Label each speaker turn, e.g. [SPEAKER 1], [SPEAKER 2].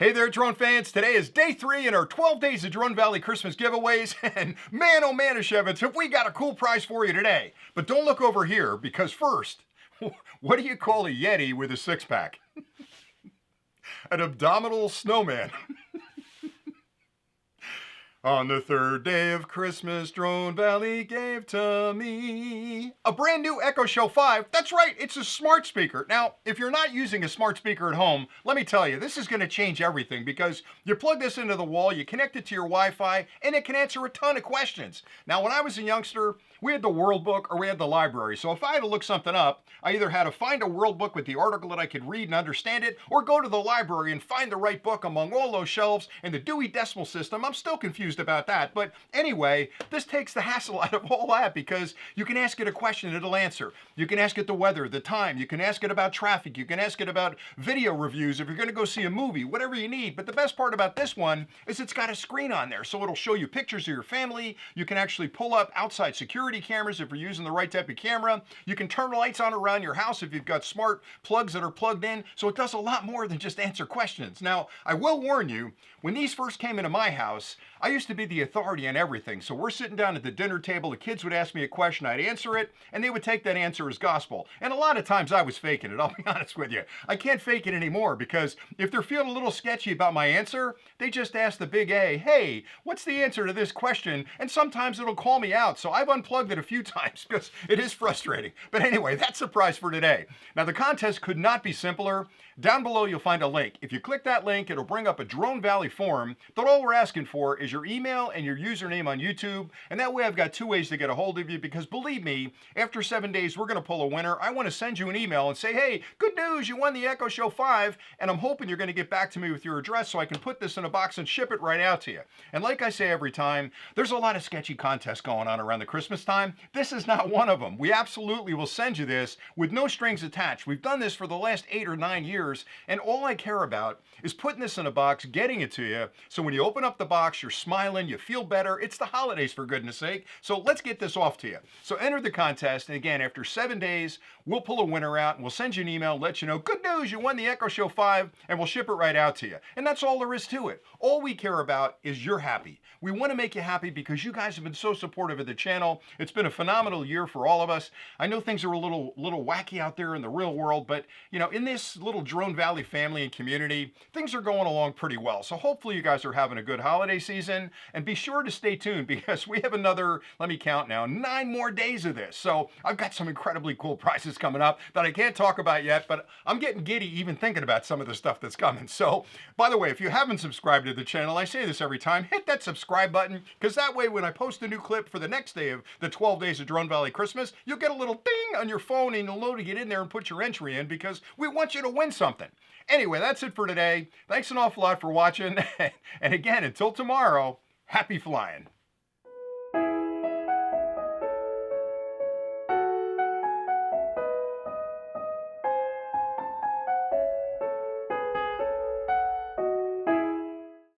[SPEAKER 1] Hey there, drone fans. Today is day 3 in our 12 Days of Drone Valley Christmas giveaways. And man, oh man, Ashevitz, have we got a cool prize for you today. But don't look over here, because first, what do you call a Yeti with a six-pack? An abdominal snowman. On the third day of Christmas, Drone Valley gave to me a brand new Echo Show 5. That's right, it's a smart speaker. Now, if you're not using a smart speaker at home, let me tell you, this is going to change everything, because you plug this into the wall, you connect it to your Wi-Fi, and it can answer a ton of questions. Now, when I was a youngster, we had the World Book or we had the library. So if I had to look something up, I either had to find a World Book with the article that I could read and understand it, or go to the library and find the right book among all those shelves in the Dewey Decimal System. I'm still confused about that. But anyway, this takes the hassle out of all that, because you can ask it a question, it'll answer. You can ask it the weather, the time. You can ask it about traffic. You can ask it about video reviews if you're going to go see a movie, whatever you need. But the best part about this one is it's got a screen on there. So it'll show you pictures of your family. You can actually pull up outside security cameras if you're using the right type of camera. You can turn the lights on around your house if you've got smart plugs that are plugged in. So it does a lot more than just answer questions. Now, I will warn you, when these first came into my house, I used to be the authority on everything. So we're sitting down at the dinner table, the kids would ask me a question, I'd answer it, and they would take that answer as gospel. And a lot of times I was faking it, I'll be honest with you. I can't fake it anymore, because if they're feeling a little sketchy about my answer, they just ask the big A, hey, what's the answer to this question? And sometimes it'll call me out. So I've unplugged it a few times, because it is frustrating. But anyway, that's the prize for today. Now, the contest could not be simpler. Down below, you'll find a link. If you click that link, it'll bring up a Drone Valley forum that all we're asking for is your email and your username on YouTube. And that way I've got 2 ways to get a hold of you, because believe me, after 7 days, we're going to pull a winner. I want to send you an email and say, hey, good news, you won the Echo Show 5. And I'm hoping you're going to get back to me with your address so I can put this in a box and ship it right out to you. And like I say every time, there's a lot of sketchy contests going on around the Christmas time. This is not one of them. We absolutely will send you this with no strings attached. We've done this for the last 8 or 9 years. And all I care about is putting this in a box, getting it to you, so when you open up the box, you're smiling, you feel better. It's the holidays, for goodness sake. So let's get this off to you. So enter the contest, and again, after 7 days, we'll pull a winner out, and we'll send you an email, let you know, good news, you won the Echo Show 5, and we'll ship it right out to you. And that's all there is to it. All we care about is you're happy. We want to make you happy because you guys have been so supportive of the channel. It's been a phenomenal year for all of us. I know things are a little wacky out there in the real world, but you know, in this little Drone Valley family and community, things are going along pretty well. So hopefully you guys are having a good holiday season, and be sure to stay tuned, because we have another, let me count now, 9 more days of this. So I've got some incredibly cool prizes coming up that I can't talk about yet, but I'm getting giddy even thinking about some of the stuff that's coming. So by the way, if you haven't subscribed to the channel, I say this every time, hit that subscribe button, because that way when I post a new clip for the next day of the 12 Days of Drone Valley Christmas, you'll get a little ding on your phone, and you'll know to get in there and put your entry in, because we want you to win something. Anyway, that's it for today. Thanks an awful lot for watching. And again, until tomorrow, happy flying.